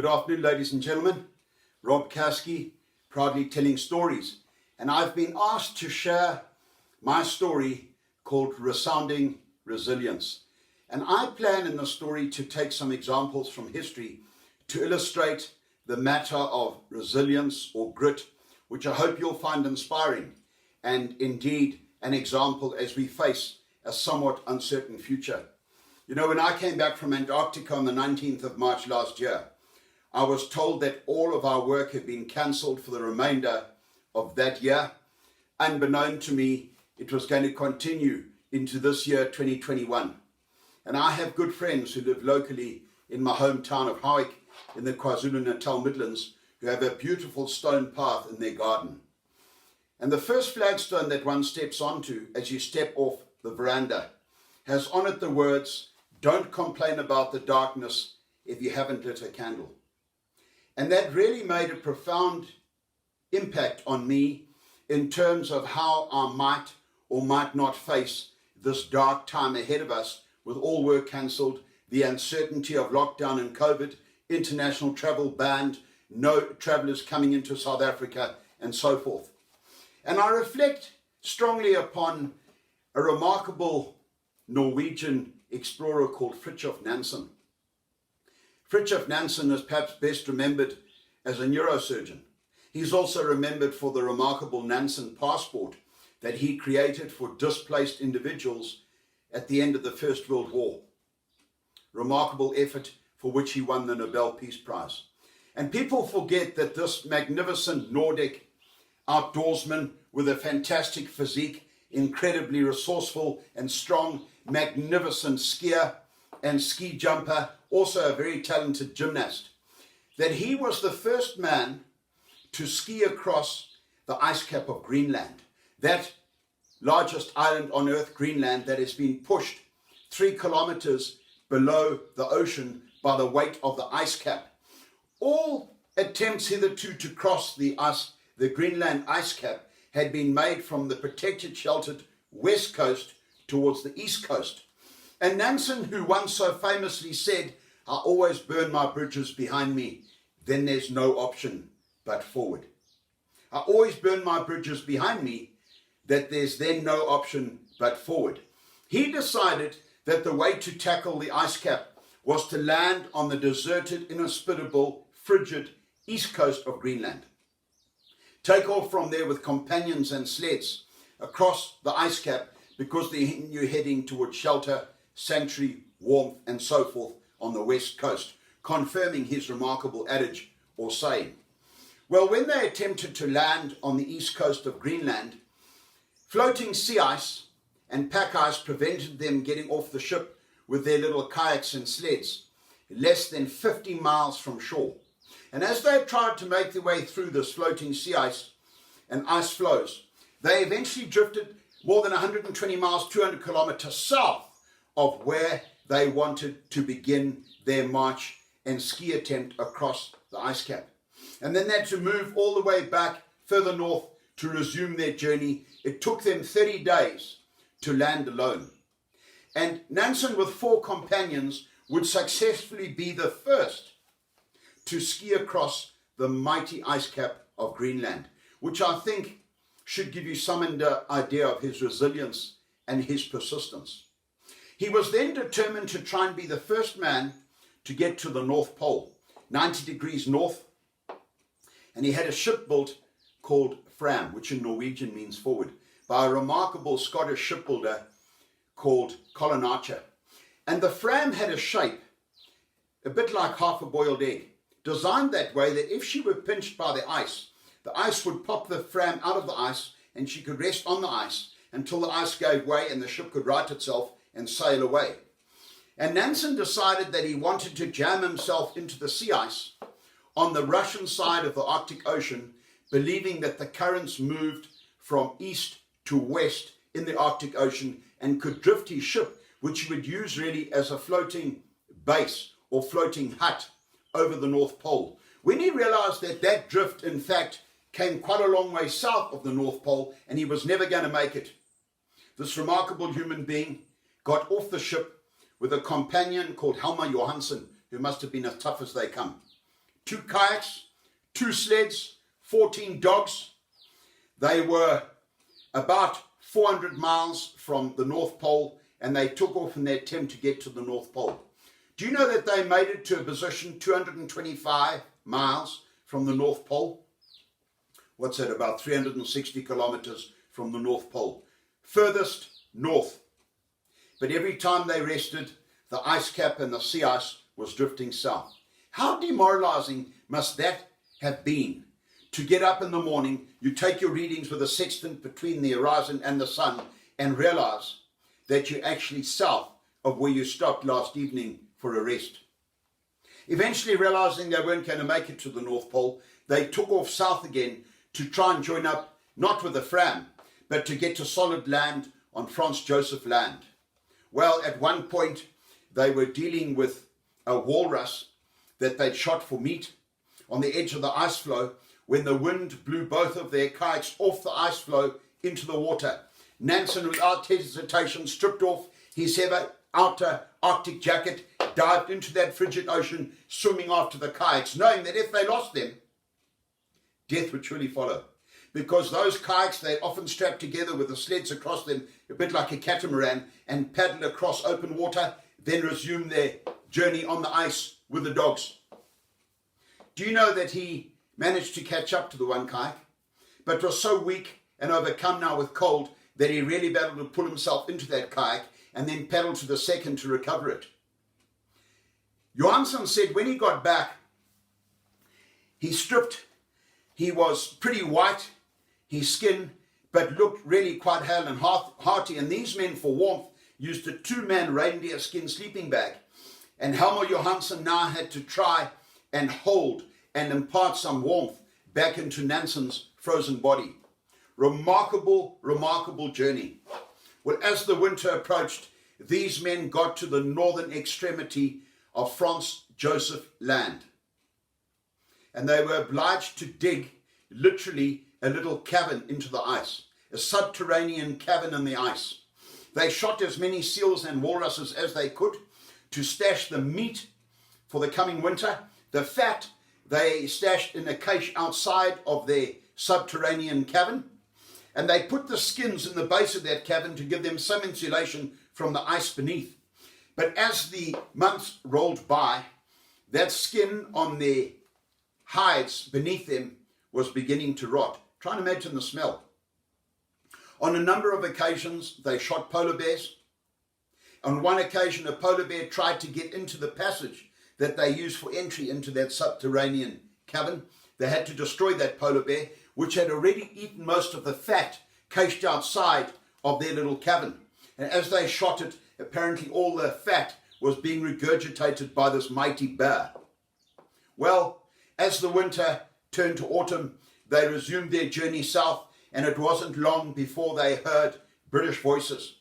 Good afternoon, ladies and gentlemen. Rob Caskie, proudly telling stories. And I've been asked to share my story called Resounding Resilience. And I plan in the story to take some examples from history to illustrate the matter of resilience or grit, which I hope you'll find inspiring and indeed an example as we face a somewhat uncertain future. You know, when I came back from Antarctic on the 19th of March last year, I was told that all of our work had been cancelled for the remainder of that year. Unbeknown to me, it was going to continue into this year, 2021. And I have good friends who live locally in my hometown of Howick in the KwaZulu-Natal Midlands who have a beautiful stone path in their garden. And the first flagstone that one steps onto as you step off the veranda has on it the words, "Don't complain about the darkness if you haven't lit a candle." And that really made a profound impact on me in terms of how I might or might not face this dark time ahead of us with all work cancelled, the uncertainty of lockdown and COVID, international travel banned, no travellers coming into South Africa and so forth. And I reflect strongly upon a remarkable Norwegian explorer called Fridtjof Nansen. Fridtjof Nansen is perhaps best remembered as a neurosurgeon. He's also remembered for the remarkable Nansen passport that he created for displaced individuals at the end of the First World War. Remarkable effort for which he won the Nobel Peace Prize. And people forget that this magnificent Nordic outdoorsman with a fantastic physique, incredibly resourceful and strong, magnificent skier and ski jumper, also a very talented gymnast, that he was the first man to ski across the ice cap of Greenland, that largest island on earth, Greenland, that has been pushed 3 kilometers below the ocean by the weight of the ice cap. All attempts hitherto to cross the Greenland ice cap had been made from the protected, sheltered west coast towards the east coast. And Nansen, who once so famously said, "I always burn my bridges behind me, then there's no option but forward. I always burn my bridges behind me, that there's then no option but forward." He decided that the way to tackle the ice cap was to land on the deserted, inhospitable, frigid east coast of Greenland. Take off from there with companions and sleds across the ice cap because they knew heading towards shelter, sanctuary, warmth, and so forth on the west coast, confirming his remarkable adage or saying. Well, when they attempted to land on the east coast of Greenland, floating sea ice and pack ice prevented them getting off the ship with their little kayaks and sleds, less than 50 miles from shore. And as they tried to make their way through this floating sea ice and ice floes, they eventually drifted more than 120 miles, 200 kilometers south of where they wanted to begin their march and ski attempt across the ice cap. And then they had to move all the way back further north to resume their journey. It took them 30 days to land alone. And Nansen, with 4 companions, would successfully be the first to ski across the mighty ice cap of Greenland, which I think should give you some idea of his resilience and his persistence. He was then determined to try and be the first man to get to the North Pole, 90 degrees north, and he had a ship built called Fram, which in Norwegian means forward, by a remarkable Scottish shipbuilder called Colin Archer. And the Fram had a shape a bit like half a boiled egg, designed that way that if she were pinched by the ice would pop the Fram out of the ice and she could rest on the ice until the ice gave way and the ship could right itself and sail away. And Nansen decided that he wanted to jam himself into the sea ice on the Russian side of the Arctic Ocean, believing that the currents moved from east to west in the Arctic Ocean and could drift his ship, which he would use really as a floating base or floating hut over the North Pole. When he realized that that drift, in fact, came quite a long way south of the North Pole and he was never going to make it, this remarkable human being got off the ship with a companion called Helmer Johansen, who must have been as tough as they come, 2 kayaks, 2 sleds, 14 dogs. They were about 400 miles from the North Pole, and they took off in their attempt to get to the North Pole. Do you know that they made it to a position 225 miles from the North Pole? What's that, about 360 kilometers from the North Pole? Furthest north. But every time they rested, the ice cap and the sea ice was drifting south. How demoralizing must that have been? To get up in the morning, you take your readings with a sextant between the horizon and the sun and realize that you're actually south of where you stopped last evening for a rest. Eventually realizing they weren't going to make it to the North Pole, they took off south again to try and join up, not with the Fram, but to get to solid land on Franz Josef land. Well, at one point, they were dealing with a walrus that they'd shot for meat on the edge of the ice floe when the wind blew both of their kayaks off the ice floe into the water. Nansen, without hesitation, stripped off his heavy outer Arctic jacket, dived into that frigid ocean, swimming after the kayaks, knowing that if they lost them, death would surely follow. Because those kayaks, they often strapped together with the sleds across them, a bit like a catamaran, and paddled across open water, then resumed their journey on the ice with the dogs. Do you know that he managed to catch up to the one kayak, but was so weak and overcome now with cold that he really battled to pull himself into that kayak and then paddled to the second to recover it? Johansson said when he got back, he stripped. He was pretty white, his skin, but looked really quite hale and hearty. And these men, for warmth, used a 2-man reindeer skin sleeping bag. And Helmer Johansson now had to try and hold and impart some warmth back into Nansen's frozen body. Remarkable, remarkable journey. Well, as the winter approached, these men got to the northern extremity of Franz Josef land. And they were obliged to dig literally a little cavern into the ice, a subterranean cavern in the ice. They shot as many seals and walruses as they could to stash the meat for the coming winter. The fat they stashed in a cache outside of their subterranean cavern, and they put the skins in the base of that cavern to give them some insulation from the ice beneath. But as the months rolled by, that skin on their hides beneath them was beginning to rot. Try and imagine the smell. On a number of occasions, they shot polar bears. On one occasion, a polar bear tried to get into the passage that they used for entry into that subterranean cavern. They had to destroy that polar bear, which had already eaten most of the fat cached outside of their little cavern. And as they shot it, apparently all the fat was being regurgitated by this mighty bear. Well, as the winter turned to autumn, they resumed their journey south, and it wasn't long before they heard British voices.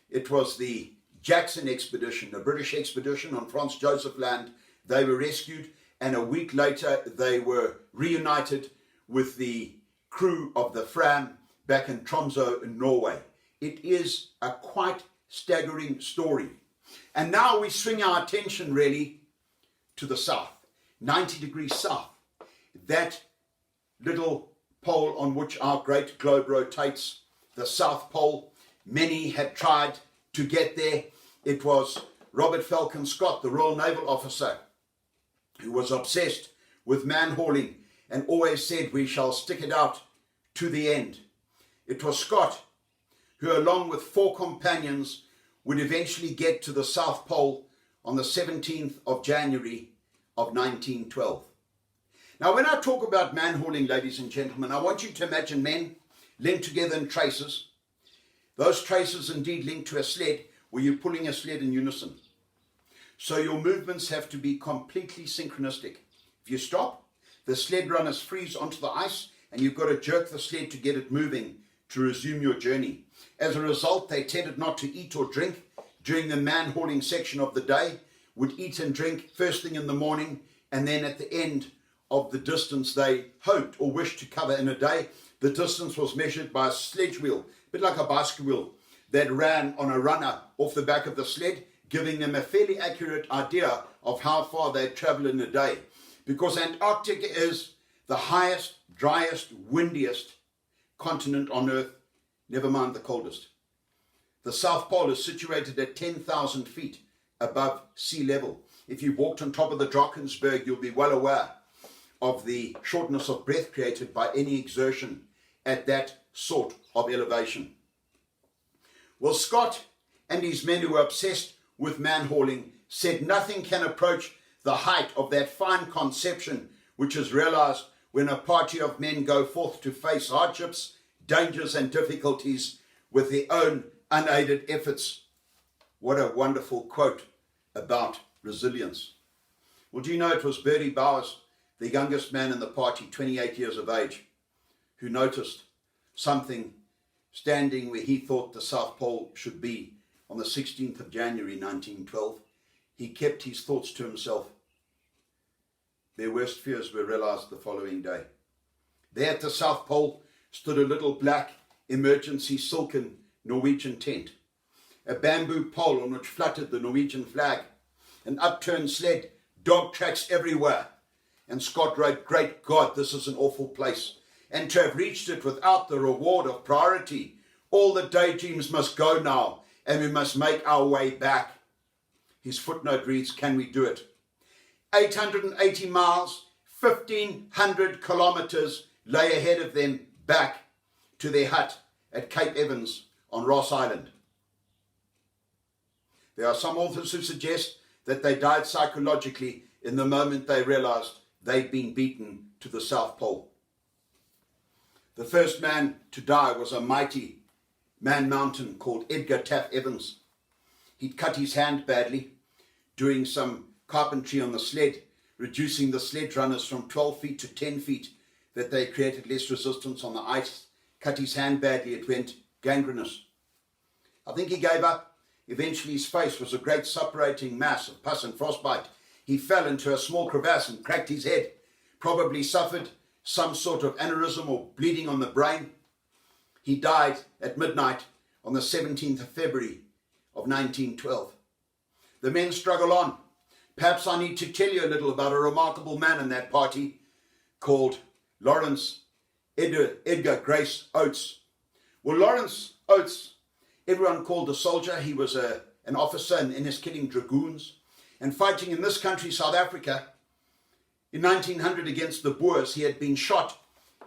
It was the Jackson expedition, a British expedition on Franz Josef land. They were rescued, and a week later they were reunited with the crew of the Fram back in Tromsø in Norway. It is a quite staggering story. And now we swing our attention really to the south, 90 degrees south. That little pole on which our great globe rotates, the South Pole. Many had tried to get there. It was Robert Falcon Scott, the Royal Naval officer, who was obsessed with man-hauling and always said, we shall stick it out to the end. It was Scott who, along with 4 companions, would eventually get to the South Pole on the 17th of January of 1912. Now, when I talk about man-hauling, ladies and gentlemen, I want you to imagine men linked together in traces. Those traces indeed linked to a sled where you're pulling a sled in unison. So your movements have to be completely synchronistic. If you stop, the sled runners freeze onto the ice, and you've got to jerk the sled to get it moving to resume your journey. As a result, they tended not to eat or drink during the man-hauling section of the day, would eat and drink first thing in the morning, and then at the end of the distance they hoped or wished to cover in a day. The distance was measured by a sledge wheel, a bit like a bicycle wheel, that ran on a runner off the back of the sled, giving them a fairly accurate idea of how far they'd travel in a day. because Antarctic is the highest, driest, windiest continent on Earth, never mind the coldest. The South Pole is situated at 10,000 feet above sea level. If you walked on top of the Drakensberg, you'll be well aware of the shortness of breath created by any exertion at that sort of elevation. Well, Scott and his men who were obsessed with man-hauling said nothing can approach the height of that fine conception which is realized when a party of men go forth to face hardships, dangers and difficulties with their own unaided efforts. What a wonderful quote about resilience. Well, do you know it was Bertie Bowers, the youngest man in the party, 28 years of age, who noticed something standing where he thought the South Pole should be on the 16th of January 1912. He kept his thoughts to himself. Their worst fears were realized the following day. There at the South Pole stood a little black emergency silken Norwegian tent, a bamboo pole on which fluttered the Norwegian flag, an upturned sled, dog tracks everywhere. And Scott wrote, "Great God, this is an awful place. And to have reached it without the reward of priority, all the daydreams must go now, and we must make our way back." His footnote reads, "Can we do it?" 880 miles, 1,500 kilometers lay ahead of them back to their hut at Cape Evans on Ross Island. There are some authors who suggest that they died psychologically in the moment they realized they'd been beaten to the South Pole. The first man to die was a mighty man-mountain called Edgar Taff Evans. He'd cut his hand badly doing some carpentry on the sled, reducing the sledge runners from 12 feet to 10 feet, that they created less resistance on the ice. Cut his hand badly, it went gangrenous. I think he gave up. Eventually his face was a great suppurating mass of pus and frostbite. He fell into a small crevasse and cracked his head, probably suffered some sort of aneurysm or bleeding on the brain. He died at midnight on the 17th of February of 1912. The men struggle on. Perhaps I need to tell you a little about a remarkable man in that party called Lawrence Edgar Grace Oates. Well, Lawrence Oates, everyone called a soldier. He was an officer in Enniskilling Dragoons and fighting in this country, South Africa. In 1900 against the Boers, he had been shot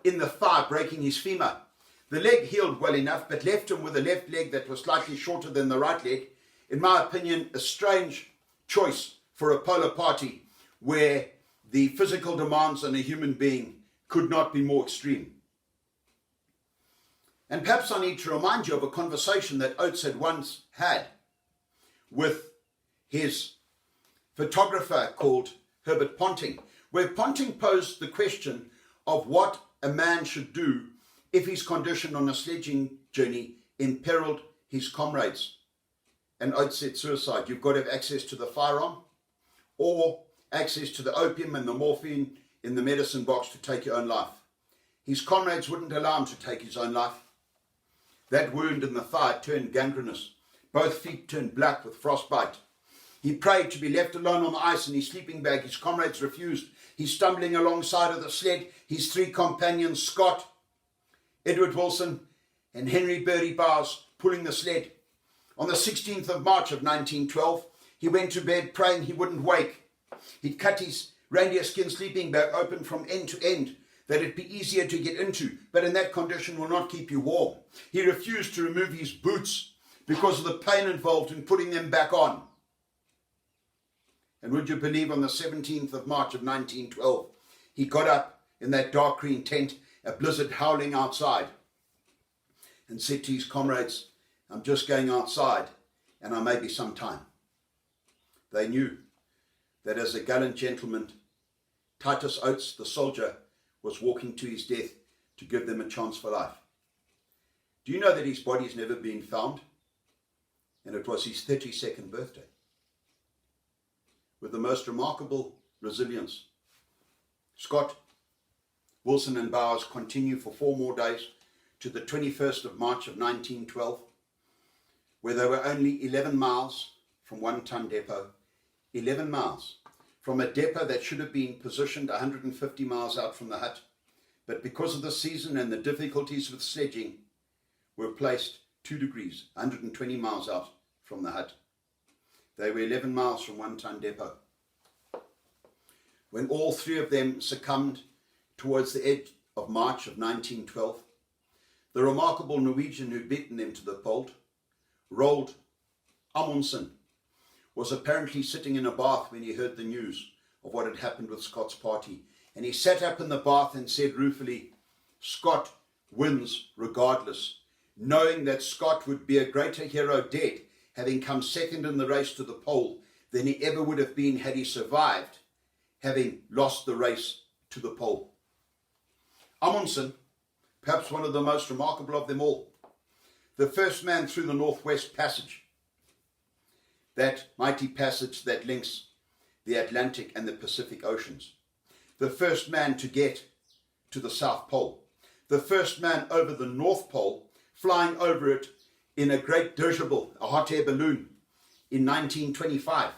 in the thigh, breaking his femur. The leg healed well enough, but left him with a left leg that was slightly shorter than the right leg. In my opinion, a strange choice for a polar party where the physical demands on a human being could not be more extreme. And perhaps I need to remind you of a conversation that Oates had once had with his photographer called Herbert Ponting, where Ponting posed the question of what a man should do if his condition on a sledging journey imperiled his comrades. And Oates said suicide. You've got to have access to the firearm or access to the opium and the morphine in the medicine box to take your own life. His comrades wouldn't allow him to take his own life. That wound in the thigh turned gangrenous. Both feet turned black with frostbite. He prayed to be left alone on the ice in his sleeping bag. His comrades refused. He's stumbling alongside of the sled. His three companions, Scott, Edward Wilson, and Henry Bertie Bowers, pulling the sled. On the 16th of March of 1912, he went to bed praying he wouldn't wake. He'd cut his reindeer skin sleeping bag open from end to end, that it'd be easier to get into, but in that condition will not keep you warm. He refused to remove his boots because of the pain involved in putting them back on. And would you believe, on the 17th of March of 1912, he got up in that dark green tent, a blizzard howling outside, and said to his comrades, "I'm just going outside and I may be some time." They knew that as a gallant gentleman, Titus Oates, the soldier, was walking to his death to give them a chance for life. Do you know that his body's never been found? And it was his 32nd birthday. With the most remarkable resilience, Scott, Wilson and Bowers continue for 4 more days to the 21st of March of 1912, where they were only 11 miles from One Ton Depot, 11 miles from a depot that should have been positioned 150 miles out from the hut, but because of the season and the difficulties with sledging, were placed 2 degrees, 120 miles out from the hut. They were 11 miles from one-ton depot. When all 3 of them succumbed towards the edge of March of 1912, the remarkable Norwegian who'd beaten them to the pole, Roald Amundsen, was apparently sitting in a bath when he heard the news of what had happened with Scott's party. And he sat up in the bath and said ruefully, "Scott wins regardless," knowing that Scott would be a greater hero dead, having come second in the race to the pole, than he ever would have been had he survived, having lost the race to the pole. Amundsen, perhaps one of the most remarkable of them all, the first man through the Northwest Passage, that mighty passage that links the Atlantic and the Pacific Oceans, the first man to get to the South Pole, the first man over the North Pole, flying over it in a great dirigible, a hot air balloon, in 1925.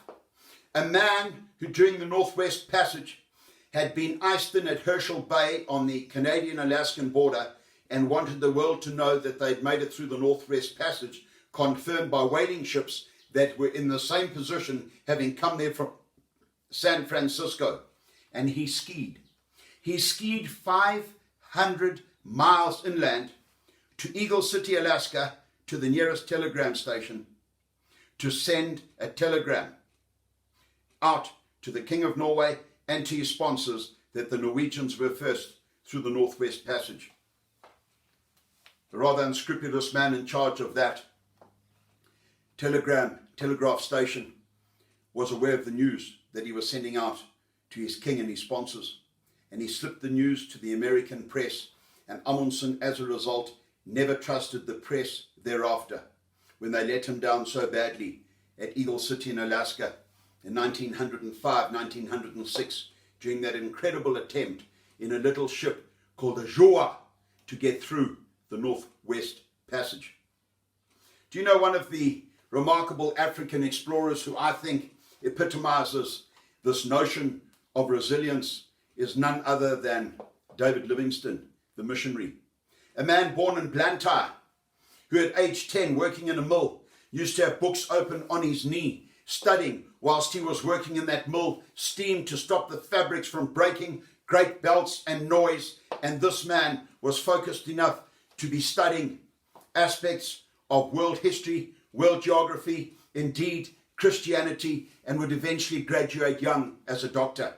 A man who during the Northwest Passage had been iced in at Herschel Bay on the Canadian-Alaskan border and wanted the world to know that they'd made it through the Northwest Passage, confirmed by whaling ships that were in the same position, having come there from San Francisco. And he skied. He skied 500 miles inland to Eagle City, Alaska, to the nearest telegram station, to send a telegram out to the King of Norway and to his sponsors that the Norwegians were first through the Northwest Passage. The rather unscrupulous man in charge of that telegraph station was aware of the news that he was sending out to his king and his sponsors, and he slipped the news to the American press, and Amundsen, as a result, never trusted the press thereafter when they let him down so badly at Eagle City in Alaska in 1905, 1906, during that incredible attempt in a little ship called the Joa to get through the Northwest Passage. Do you know one of the remarkable African explorers who I think epitomizes this notion of resilience is none other than David Livingstone, the missionary. A man born in Blantyre, who at age 10, working in a mill, used to have books open on his knee, studying whilst he was working in that mill, steam to stop the fabrics from breaking, great belts and noise. And this man was focused enough to be studying aspects of world history, world geography, indeed Christianity, and would eventually graduate young as a doctor.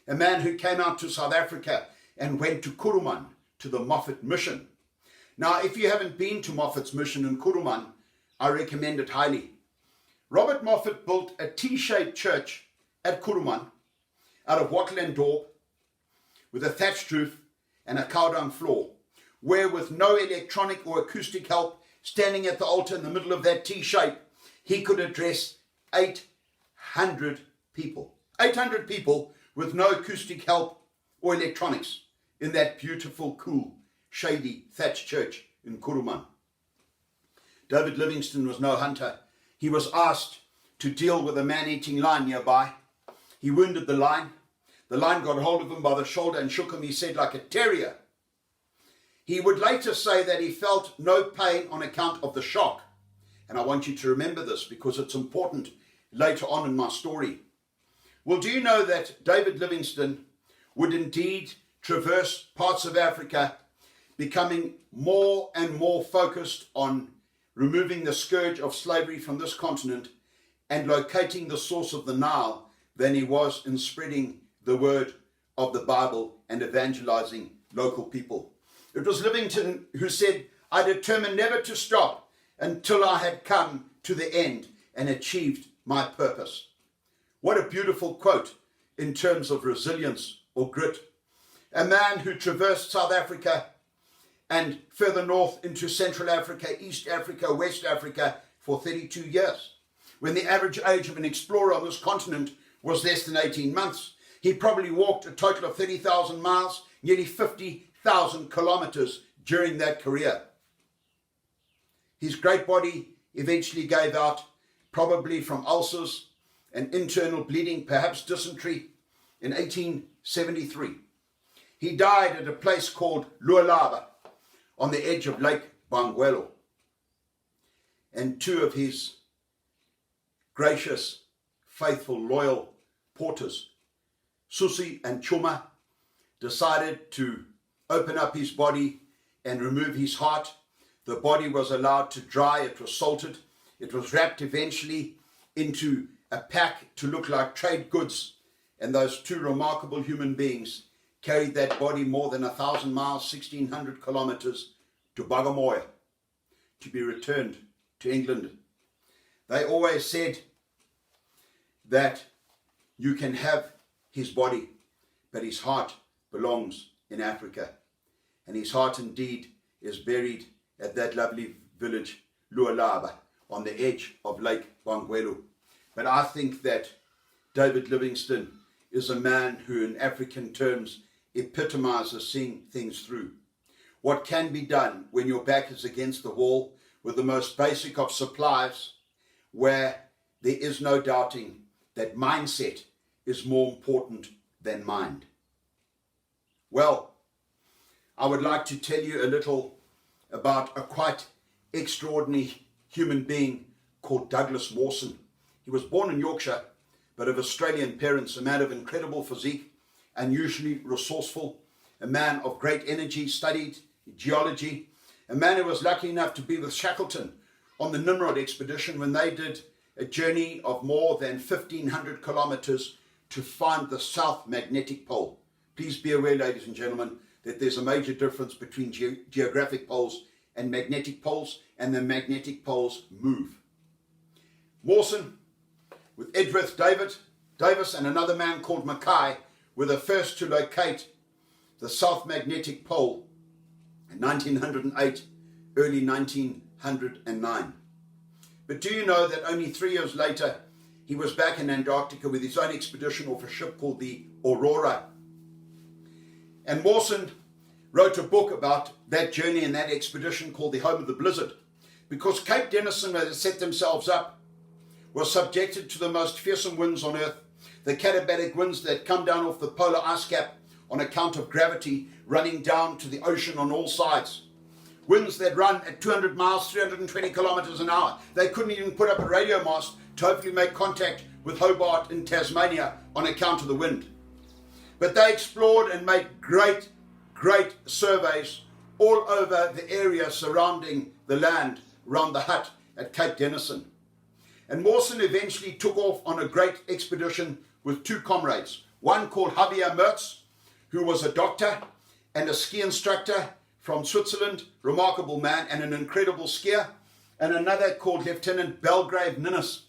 A man who came out to South Africa and went to Kuruman, to the Moffat Mission. Now, if you haven't been to Moffat's mission in Kuruman, I recommend it highly. Robert Moffat built a T-shaped church at Kuruman out of wattle and daub with a thatched roof and a cow-dung floor, where with no electronic or acoustic help, standing at the altar in the middle of that T-shape, he could address 800 people. 800 people with no acoustic help or electronics in that beautiful, cool, shady thatched church in Kuruman. David Livingstone was no hunter. He was asked to deal with a man-eating lion nearby. He wounded the lion. The lion got hold of him by the shoulder and shook him, he said, like a terrier. He would later say that he felt no pain on account of the shock. And I want you to remember this because it's important later on in my story. Well, do you know that David Livingstone would indeed traverse parts of Africa, becoming more and more focused on removing the scourge of slavery from this continent and locating the source of the Nile than he was in spreading the word of the Bible and evangelizing local people. It was Livingstone who said, "I determined never to stop until I had come to the end and achieved my purpose." What a beautiful quote in terms of resilience or grit. A man who traversed South Africa and further north into Central Africa, East Africa, West Africa for 32 years. When the average age of an explorer on this continent was less than 18 months, he probably walked a total of 30,000 miles, nearly 50,000 kilometers during that career. His great body eventually gave out, probably from ulcers and internal bleeding, perhaps dysentery, in 1873. He died at a place called Lualaba on the edge of Lake Bangwelo. And two of his gracious, faithful, loyal porters, Susi and Chuma, decided to open up his body and remove his heart. The body was allowed to dry. It was salted. It was wrapped eventually into a pack to look like trade goods. And those two remarkable human beings carried that body more than 1,000 miles, 1,600 kilometers to Bagamoyo to be returned to England. They always said that you can have his body, but his heart belongs in Africa. And his heart indeed is buried at that lovely village, Lualaba, on the edge of Lake Bangwelo. But I think that David Livingstone is a man who in African terms epitomizes seeing things through. What can be done when your back is against the wall with the most basic of supplies, where there is no doubting that mindset is more important than mind. Well, I would like to tell you a little about a quite extraordinary human being called Douglas Mawson. He was born in Yorkshire, but of Australian parents, a man of incredible physique, unusually resourceful, a man of great energy, studied geology, a man who was lucky enough to be with Shackleton on the Nimrod expedition when they did a journey of more than 1,500 kilometers to find the South Magnetic Pole. Please be aware, ladies and gentlemen, that there's a major difference between geographic poles and magnetic poles, and the magnetic poles move. Mawson, with Edworth Davis and another man called Mackay, were the first to locate the South Magnetic Pole in 1908, early 1909. But do you know that only 3 years later, he was back in Antarctica with his own expedition off a ship called the Aurora. And Mawson wrote a book about that journey and that expedition called The Home of the Blizzard, because Cape Denison, where they set themselves up, was subjected to the most fearsome winds on earth, the katabatic winds that come down off the polar ice cap on account of gravity running down to the ocean on all sides. Winds that run at 200 miles, 320 kilometers an hour. They couldn't even put up a radio mast to hopefully make contact with Hobart in Tasmania on account of the wind. But they explored and made great surveys all over the area surrounding the land around the hut at Cape Denison. And Mawson eventually took off on a great expedition with two comrades, one called Javier Mertz, who was a doctor and a ski instructor from Switzerland, remarkable man and an incredible skier, and another called Lieutenant Belgrave Ninnis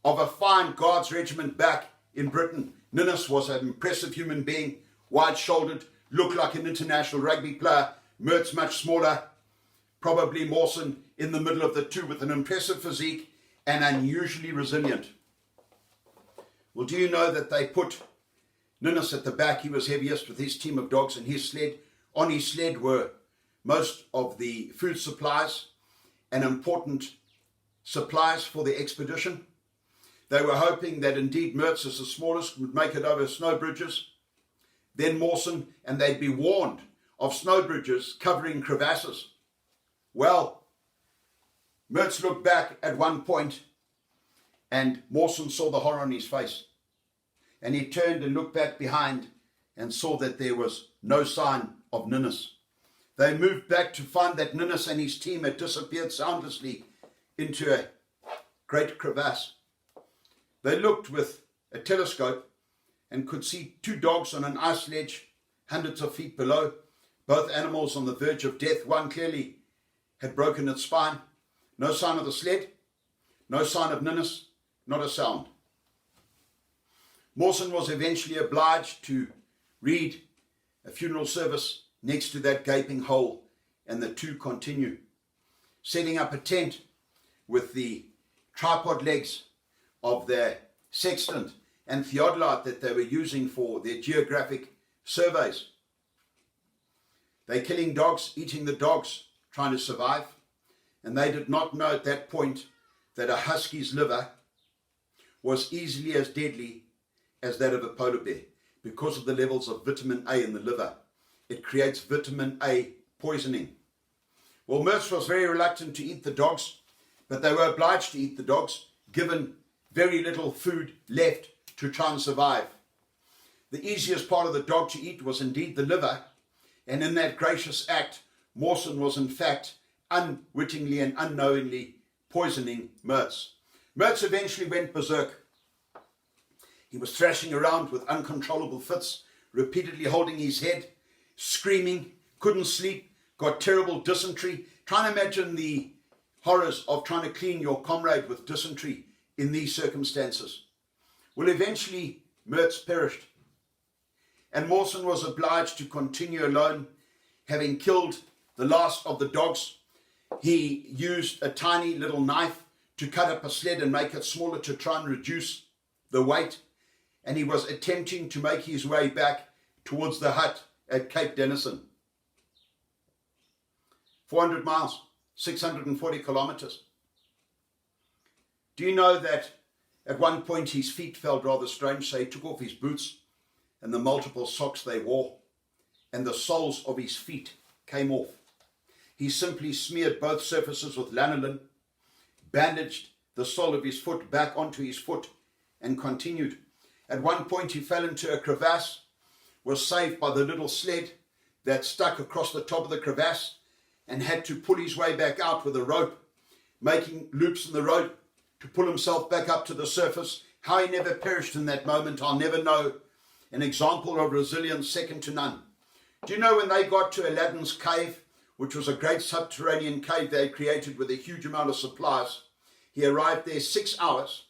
of a fine Guards regiment back in Britain. Ninnis was an impressive human being, wide-shouldered, looked like an international rugby player. Mertz much smaller, probably Mawson in the middle of the two, with an impressive physique and unusually resilient. Well, do you know that they put Ninnis at the back? He was heaviest with his team of dogs and his sled. On his sled were most of the food supplies and important supplies for the expedition. They were hoping that indeed Mertz, as the smallest, would make it over snow bridges. Then Mawson, and they'd be warned of snow bridges covering crevasses. Well, Mertz looked back at one point and Mawson saw the horror on his face. And he turned and looked back behind and saw that there was no sign of Ninnis. They moved back to find that Ninnis and his team had disappeared soundlessly into a great crevasse. They looked with a telescope and could see two dogs on an ice ledge hundreds of feet below, both animals on the verge of death. One clearly had broken its spine. No sign of the sled, no sign of Ninnis, not a sound. Mawson was eventually obliged to read a funeral service next to that gaping hole, and the two continue, setting up a tent with the tripod legs of their sextant and theodolite that they were using for their geographic surveys. They're killing dogs, eating the dogs, trying to survive. And they did not know at that point that a husky's liver was easily as deadly as that of a polar bear because of the levels of vitamin A in the liver. It creates vitamin A poisoning. Well, Mertz was very reluctant to eat the dogs, but they were obliged to eat the dogs, given very little food left to try and survive. The easiest part of the dog to eat was indeed the liver, and in that gracious act, Mawson was in fact unwittingly and unknowingly poisoning Mertz. Mertz eventually went berserk. He was thrashing around with uncontrollable fits, repeatedly holding his head, screaming, couldn't sleep, got terrible dysentery. Try and imagine the horrors of trying to clean your comrade with dysentery in these circumstances. Well, eventually Mertz perished, and Mawson was obliged to continue alone, having killed the last of the dogs. He used a tiny little knife to cut up a sled and make it smaller to try and reduce the weight, and he was attempting to make his way back towards the hut at Cape Denison. 400 miles, 640 kilometers. Do you know that at one point his feet felt rather strange, so he took off his boots and the multiple socks they wore, and the soles of his feet came off. He simply smeared both surfaces with lanolin, bandaged the sole of his foot back onto his foot, and continued. At one point he fell into a crevasse, was saved by the little sled that stuck across the top of the crevasse, and had to pull his way back out with a rope, making loops in the rope to pull himself back up to the surface. How he never perished in that moment, I'll never know. An example of resilience second to none. Do you know when they got to Aladdin's cave, which was a great subterranean cave they created with a huge amount of supplies, he arrived there 6 hours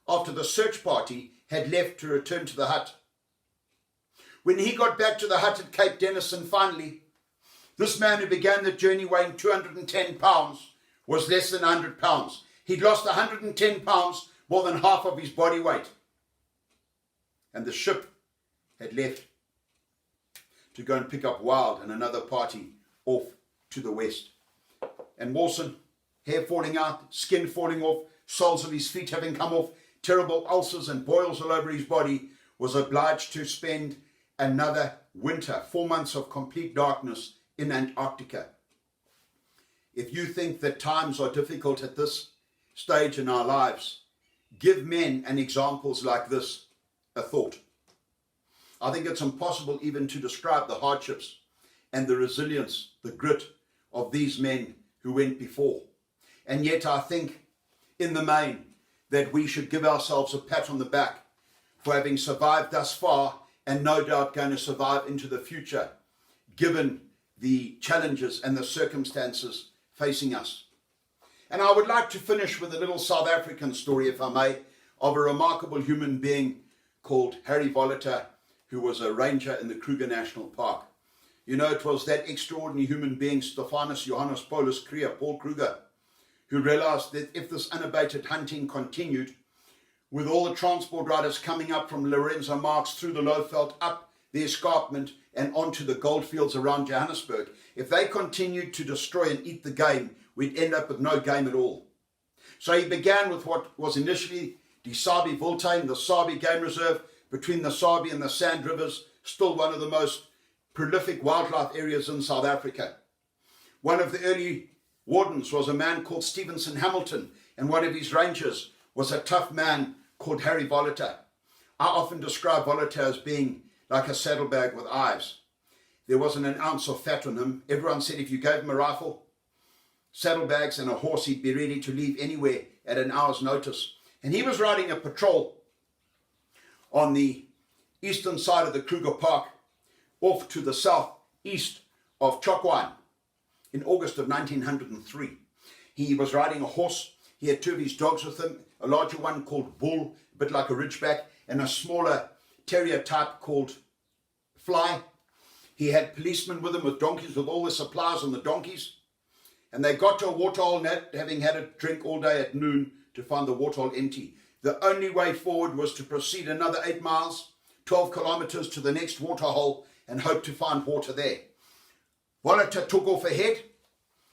after the search party had left to return to the hut. When he got back to the hut at Cape Denison finally, this man who began the journey weighing 210 pounds was less than 100 pounds. He'd lost 110 pounds, more than half of his body weight. And the ship had left to go and pick up Wild and another party off to the west. And Mawson, hair falling out, skin falling off, soles of his feet having come off, terrible ulcers and boils all over his body, was obliged to spend another winter, 4 months of complete darkness in Antarctica. If you think that times are difficult at this stage in our lives, give men and examples like this a thought. I think it's impossible even to describe the hardships and the resilience, the grit of these men who went before. And yet I think in the main that we should give ourselves a pat on the back for having survived thus far, and no doubt going to survive into the future, given the challenges and the circumstances facing us. And I would like to finish with a little South African story, if I may, of a remarkable human being called Harry Voliter, who was a ranger in the Kruger National Park. You know, it was that extraordinary human being, Stephanus Johannes Paulus Krier, Paul Kruger, who realized that if this unabated hunting continued, with all the transport riders coming up from Lorenzo Marx through the Lowveld, up the escarpment and onto the goldfields around Johannesburg, if they continued to destroy and eat the game, we'd end up with no game at all. So he began with what was initially the Sabi-Wildtuin, the Sabi Game Reserve, between the Sabi and the Sand Rivers, still one of the most prolific wildlife areas in South Africa. One of the early wardens was a man called Stevenson Hamilton, and one of his rangers was a tough man called Harry Voliter. I often describe Voliter as being like a saddlebag with eyes. There wasn't an ounce of fat on him. Everyone said if you gave him a rifle, saddlebags and a horse, he'd be ready to leave anywhere at an hour's notice. And he was riding a patrol on the eastern side of the Kruger Park, off to the southeast of Chokwane in August of 1903. He was riding a horse. He had two of his dogs with him, a larger one called Bull, a bit like a Ridgeback, and a smaller terrier type called Fly. He had policemen with him with donkeys, with all the supplies on the donkeys. And they got to a waterhole, having had a drink all day at noon, to find the waterhole empty. The only way forward was to proceed another 8 miles, 12 kilometers to the next waterhole, and hope to find water there. Voliter took off ahead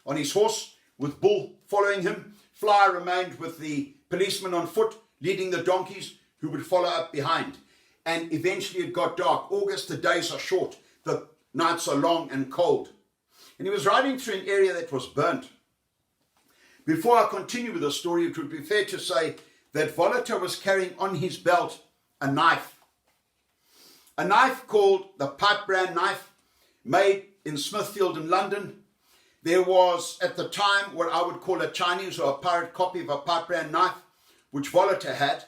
on his horse, with Bull following him. Fly remained with the policeman on foot, leading the donkeys who would follow up behind. And eventually it got dark. August, the days are short, the nights are long and cold. And he was riding through an area that was burnt. Before I continue with the story, it would be fair to say that Volata was carrying on his belt a knife. A knife called the pipe brand knife, made in Smithfield in London. There was at the time what I would call a Chinese or a pirate copy of a pipe brand knife, which Volata had,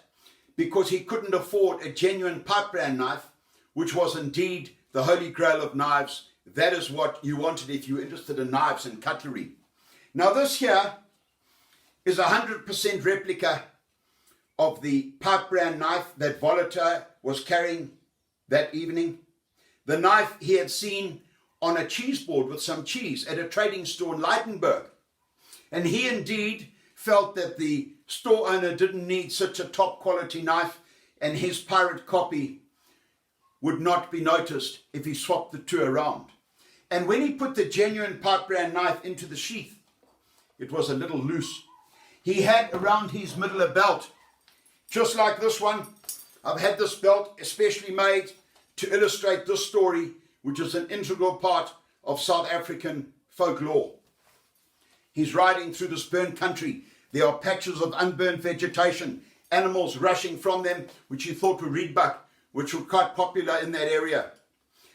because he couldn't afford a genuine pipe brand knife, which was indeed the holy grail of knives. That is what you wanted if you were interested in knives and cutlery. Now this here is a 100% replica of the pipe brand knife that Volata was carrying that evening. The knife he had seen on a cheese board with some cheese at a trading store in Leidenburg. And he indeed felt that the store owner didn't need such a top quality knife, and his pirate copy would not be noticed if he swapped the two around. And when he put the genuine pipe brand knife into the sheath, it was a little loose. He had around his middle a belt, just like this one. I've had this belt especially made to illustrate this story, which is an integral part of South African folklore. He's riding through this burnt country. There are patches of unburnt vegetation, animals rushing from them, which he thought were reedbuck, which were quite popular in that area.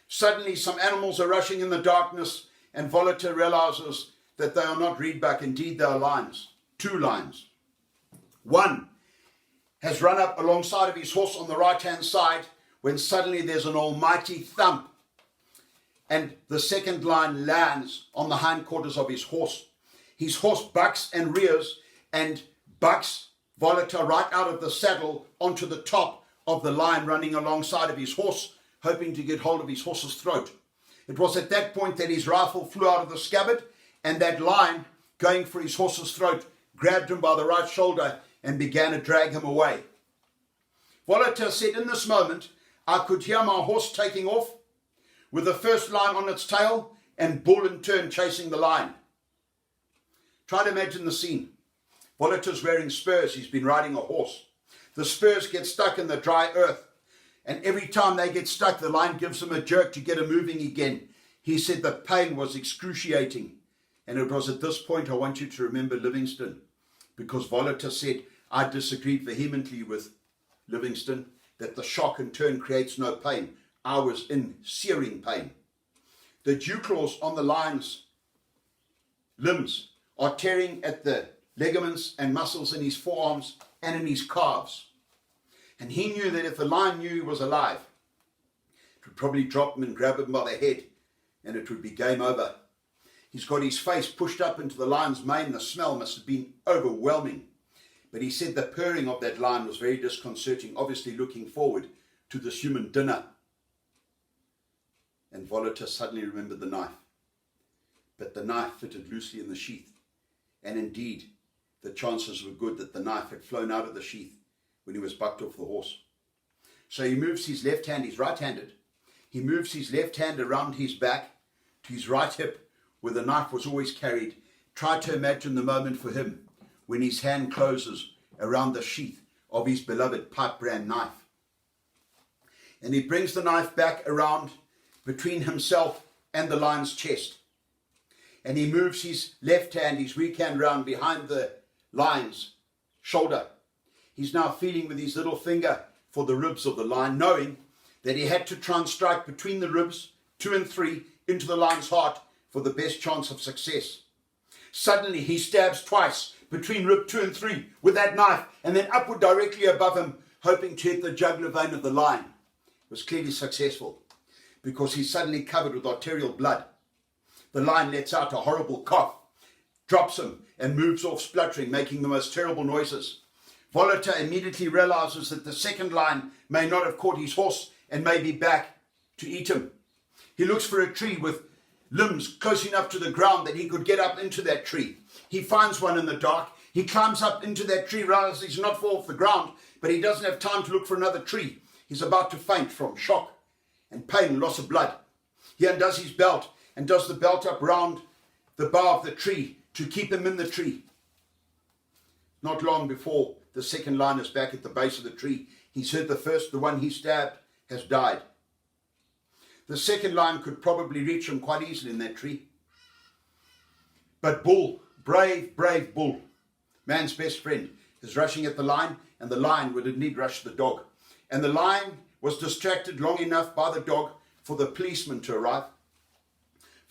Suddenly some animals are rushing in the darkness, and Volata realizes that they are not reedbuck, indeed they are lions. Two lions. One has run up alongside of his horse on the right-hand side, when suddenly there's an almighty thump, and the second lion lands on the hindquarters of his horse. His horse bucks and rears and bucks Volata right out of the saddle onto the top of the lion running alongside of his horse, hoping to get hold of his horse's throat. It was at that point that his rifle flew out of the scabbard, and that lion, going for his horse's throat, grabbed him by the right shoulder and began to drag him away. Volata said, in this moment, I could hear my horse taking off with the first lion on its tail and bull in turn chasing the lion. Try to imagine the scene. Volata's wearing spurs. He's been riding a horse. The spurs get stuck in the dry earth, and every time they get stuck, the lion gives him a jerk to get him moving again. He said the pain was excruciating. And it was at this point I want you to remember Livingstone, because Volata said, I disagreed vehemently with Livingstone, that the shock in turn creates no pain. I was in searing pain. The dew claws on the lion's limbs are tearing at the ligaments and muscles in his forearms and in his calves. And he knew that if the lion knew he was alive, it would probably drop him and grab him by the head, and it would be game over. He's got his face pushed up into the lion's mane. The smell must have been overwhelming. But he said the purring of that lion was very disconcerting, obviously looking forward to this human dinner. And Volata suddenly remembered the knife. But the knife fitted loosely in the sheath. And indeed, the chances were good that the knife had flown out of the sheath when he was bucked off the horse. So he moves his left hand, he's right-handed. He moves his left hand around his back to his right hip, where the knife was always carried. Try to imagine the moment for him when his hand closes around the sheath of his beloved pipe brand knife. And he brings the knife back around between himself and the lion's chest. And he moves his left hand, his weak hand, round behind the lion's shoulder. He's now feeling with his little finger for the ribs of the lion, knowing that he had to try and strike between the ribs 2 and 3 into the lion's heart for the best chance of success. Suddenly he stabs twice between rib 2 and 3 with that knife, and then upward directly above him, hoping to hit the jugular vein of the lion. It was clearly successful, because he's suddenly covered with arterial blood. The lion lets out a horrible cough, drops him, and moves off spluttering, making the most terrible noises. Volata immediately realizes that the second lion may not have caught his horse and may be back to eat him. He looks for a tree with limbs close enough to the ground that he could get up into that tree. He finds one in the dark. He climbs up into that tree, realizes he's not fall off the ground, but he doesn't have time to look for another tree. He's about to faint from shock and pain and loss of blood. He undoes his belt and does the belt up round the bough of the tree to keep him in the tree. not long before the second lion is back at the base of the tree, he's heard the one he stabbed, has died. The second lion could probably reach him quite easily in that tree. But Bull, brave Bull, man's best friend, is rushing at the lion, and the lion would indeed rush the dog. And the lion was distracted long enough by the dog for the policeman to arrive.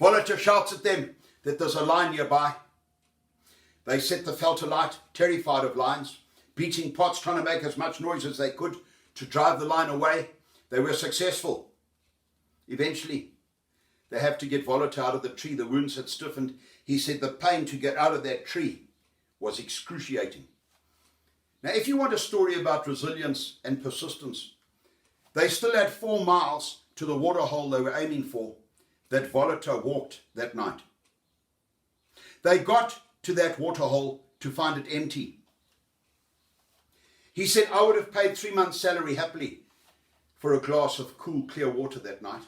Volater shouts at them that there's a lion nearby. They set the felt alight, terrified of lions, beating pots, trying to make as much noise as they could to drive the lion away. They were successful. Eventually, they have to get Volater out of the tree. The wounds had stiffened. He said the pain to get out of that tree was excruciating. Now, if you want a story about resilience and persistence, they still had 4 miles to the waterhole they were aiming for that Volater walked that night. They got to that waterhole to find it empty. He said, I would have paid 3 months' salary happily for a glass of cool, clear water that night.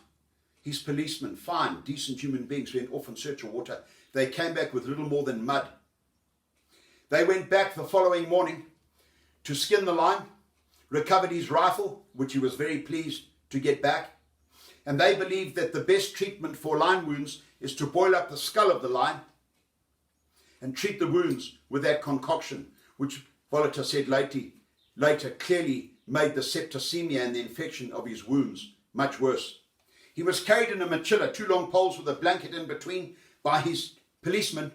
His policemen, fine, decent human beings, went off in search of water. They came back with little more than mud. They went back the following morning to skin the lion, recovered his rifle, which he was very pleased to get back. And they believed that the best treatment for lion wounds is to boil up the skull of the lion and treat the wounds with that concoction, which Volater said later clearly made the septicemia and the infection of his wounds much worse. He was carried in a mochila, 2 long poles with a blanket in between, by his policeman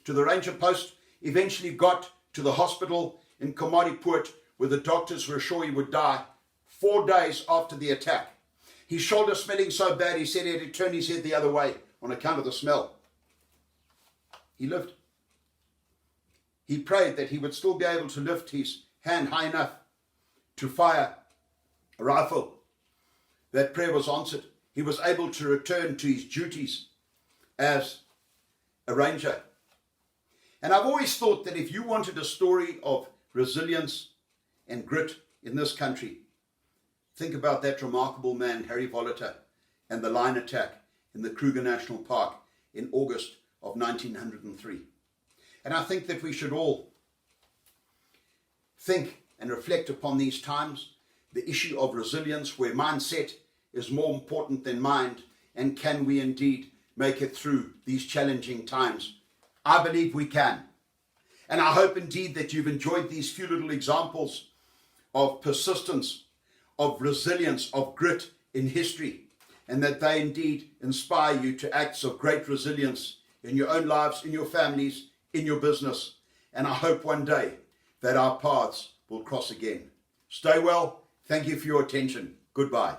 to the ranger post, eventually got to the hospital in Komatipoort, where the doctors were sure he would die 4 days after the attack. His shoulder smelling so bad, he said he had to turn his head the other way on account of the smell. He lived. He prayed that he would still be able to lift his hand high enough to fire a rifle. That prayer was answered. He was able to return to his duties as a ranger. And I've always thought that if you wanted a story of resilience and grit in this country, think about that remarkable man, Harry Volater, and the lion attack in the Kruger National Park in August of 1903. And I think that we should all think and reflect upon these times, the issue of resilience, where mindset is more important than mind, and can we indeed make it through these challenging times? I believe we can. And I hope indeed that you've enjoyed these few little examples of persistence, of resilience, of grit in history, and that they indeed inspire you to acts of great resilience in your own lives, in your families, in your business. And I hope one day that our paths will cross again. Stay well. Thank you for your attention. Goodbye.